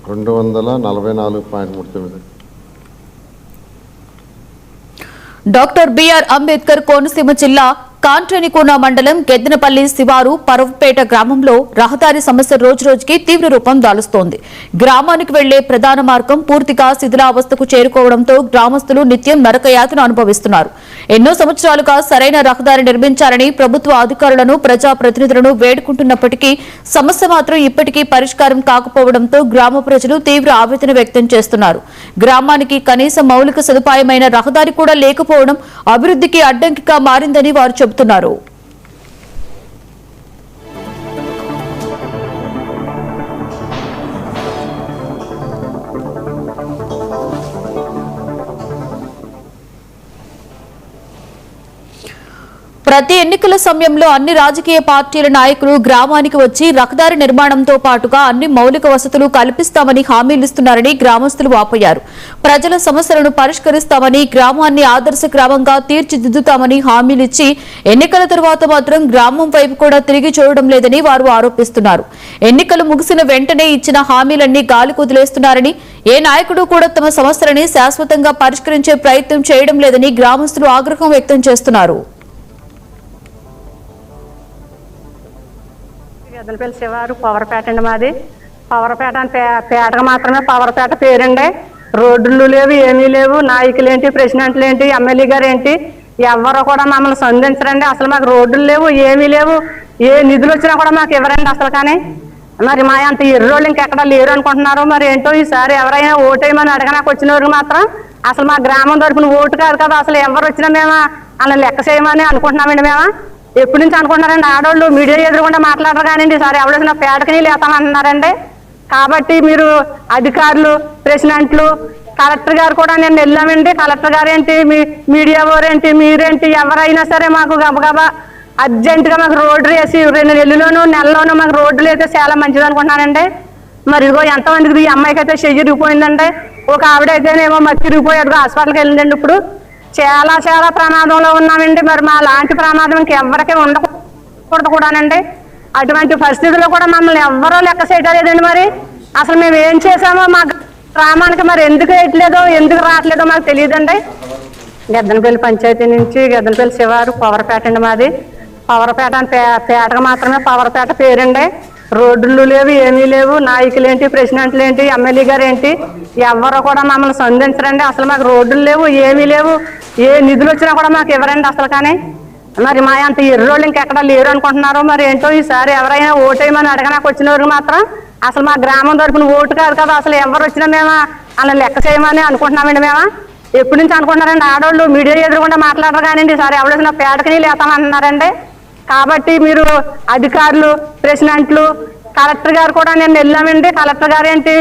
244.39. Doctor BR Ambedkar Konaseema జిల్లా కాంట్రేనికోన మండలం గెద్దనపల్లి శివారు పరవపేట గ్రామంలో రహదారి సమస్య రోజురోజుకి తీవ్ర రూపం దాలుస్తోంది. గ్రామానికి వెళ్లే ప్రధాన మార్గం పూర్తిగా శిథిలావస్థకు చేరుకోవడంతో గ్రామస్తులు నిత్యం నరకయాతన అనుభవిస్తున్నారు. ఎన్నో సంవత్సరాలుగా సరైన రహదారి నిర్మించాలని ప్రభుత్వ అధికారులను ప్రజాప్రతినిధులను వేడుకుంటున్నప్పటికీ సమస్య మాత్రం ఇప్పటికీ పరిష్కారం కాకపోవడంతో గ్రామ ప్రజలు తీవ్ర ఆవేదన వ్యక్తం చేస్తున్నారు. గ్రామానికి కనీస మౌలిక సదుపాయమైన రహదారి కూడా లేకపోవడం అభివృద్ధికి అడ్డంకిగా మారిందని వారు చెబుతున్నారు. ప్రతి ఎన్నికల సమయంలో అన్ని రాజకీయ పార్టీల నాయకులు గ్రామానికి వచ్చి రహదారి నిర్మాణంతో పాటుగా అన్ని మౌలిక వసతులు కల్పిస్తామని హామీలిస్తున్నారని గ్రామస్తులు వాపోయారు. ప్రజల సమస్యలను పరిష్కరిస్తామని, గ్రామాన్ని ఆదర్శ గ్రామంగా తీర్చిదిద్దుతామని హామీలిచ్చి ఎన్నికల తర్వాత మాత్రం గ్రామం వైపు కూడా తిరిగి చూడడం లేదని వారు ఆరోపిస్తున్నారు. ఎన్నికలు ముగిసిన వెంటనే ఇచ్చిన హామీలన్నీ గాలి కుదిలేస్తున్నారని, ఏ నాయకుడు కూడా తమ సమస్యలని శాశ్వతంగా పరిష్కరించే ప్రయత్నం చేయడం లేదని గ్రామస్తులు ఆగ్రహం వ్యక్తం చేస్తున్నారు. గెద్దనపల్లి శివారు పవర్పేట అండి మాది. పవర్పేట పేటకు మాత్రమే పవర్పేట పేరండి. రోడ్లు లేవు, ఏమీ లేవు. నాయకులు ఏంటి, ప్రెసిడెంట్లు ఏంటి, ఎమ్మెల్యే గారు ఏంటి, ఎవరు కూడా మమ్మల్ని సంధించరండి. అసలు మాకు రోడ్లు లేవు, ఏమీ లేవు. ఏ నిధులు వచ్చినా కూడా మాకు ఇవ్వరండి అసలు. కానీ మరి మా అంత ఎర్రోళ్ళు ఇంకెక్కడ లేరు అనుకుంటున్నారు. మరి ఏంటో ఈసారి ఎవరైనా ఓటేయమని అడగనాకు వచ్చిన వరకు మాత్రం అసలు మా గ్రామం తరపున ఓటు కాదు కదా, అసలు ఎవరు వచ్చినా మేము అలా లెక్క చేయమని అనుకుంటున్నామండి. మేము ఎప్పటి నుంచి అనుకుంటున్నారండి, ఆడవాళ్ళు మీడియా ఎదురుకుండా మాట్లాడరు కానివ్వండి, ఈసారి ఎవరైనా పేడకి నీళ్ళు వేస్తామంటున్నారండి. కాబట్టి మీరు అధికారులు, ప్రెసిడెంట్లు, కలెక్టర్ గారు కూడా నేను వెళ్ళామండి. కలెక్టర్ గారు ఏంటి, మీడియా వారేంటి, మీరేంటి, ఎవరైనా సరే మాకు గబగబా అర్జెంటుగా మాకు రోడ్డు వేసి 2 నెలలోనూ మాకు రోడ్లు అయితే చాలా మంచిది అనుకుంటున్నానండి. మరి ఇదిగో ఎంతమందికి ఈ అమ్మాయికి అయితే చెయ్యి ఇరిగిపోయిందండి. ఒక ఆవిడైతేనేమో మట్టి ఇరిగిపోయి అదిగో హాస్పిటల్కి వెళ్ళిందండి. ఇప్పుడు చాలా చాలా ప్రమాదంలో ఉన్నామండి. మరి మా లాంటి ప్రమాదం ఇంకెవ్వరికీ ఉండకూడదు కూడానండి. అటువంటి పరిస్థితుల్లో కూడా మమ్మల్ని ఎవ్వరూ లెక్క చేయలేదండి. మరి అసలు మేము ఏం చేసామో మా గ్రామానికి మరి ఎందుకు వేయట్లేదో, ఎందుకు రావట్లేదో మాకు తెలియదండి. గెద్దనపల్లి పంచాయతీ నుంచి గెద్దనపల్లి శివారు పవర్పేట అండి మాది. పవర్పేట పేటకు మాత్రమే పవర్పేట పేరండి. రోడ్లు లేవు, ఏమీ లేవు. నాయకులు ఏంటి, ప్రెసిడెంట్లు ఏంటి, ఎమ్మెల్యే గారు ఏంటి, ఎవరు కూడా మమ్మల్ని సంధించరండి. అసలు మాకు రోడ్లు లేవు, ఏమీ లేవు. ఏ నిధులు వచ్చినా కూడా మాకు ఇవ్వరండి అసలు. కానీ మరి మా అంత ఎర్రోళ్ళు ఇంకెక్కడ లేరు అనుకుంటున్నారు. మరి ఏంటో ఈసారి ఎవరైనా ఓటేయమని అడగనాకు వచ్చిన వరకు మాత్రం అసలు మా గ్రామం తరపున ఓటు కాదు కదా, అసలు ఎవరు వచ్చినా మేము అలా లెక్క చేయమని అనుకుంటున్నామండి. మేము ఎప్పటి నుంచి అనుకుంటున్నారండి, ఆడవాళ్ళు మీడియా ఎదురుకుండా మాట్లాడరు కానివ్వండి, ఈసారి ఎవరైనా పేడకి నీళ్ళు వేస్తామంటున్నారండి. కాబట్టి మీరు అధికారులు, ప్రెసిడెంట్లు, కలెక్టర్ గారు కూడా నేను వెళ్ళామండి. కలెక్టర్ గారు ఏంటి,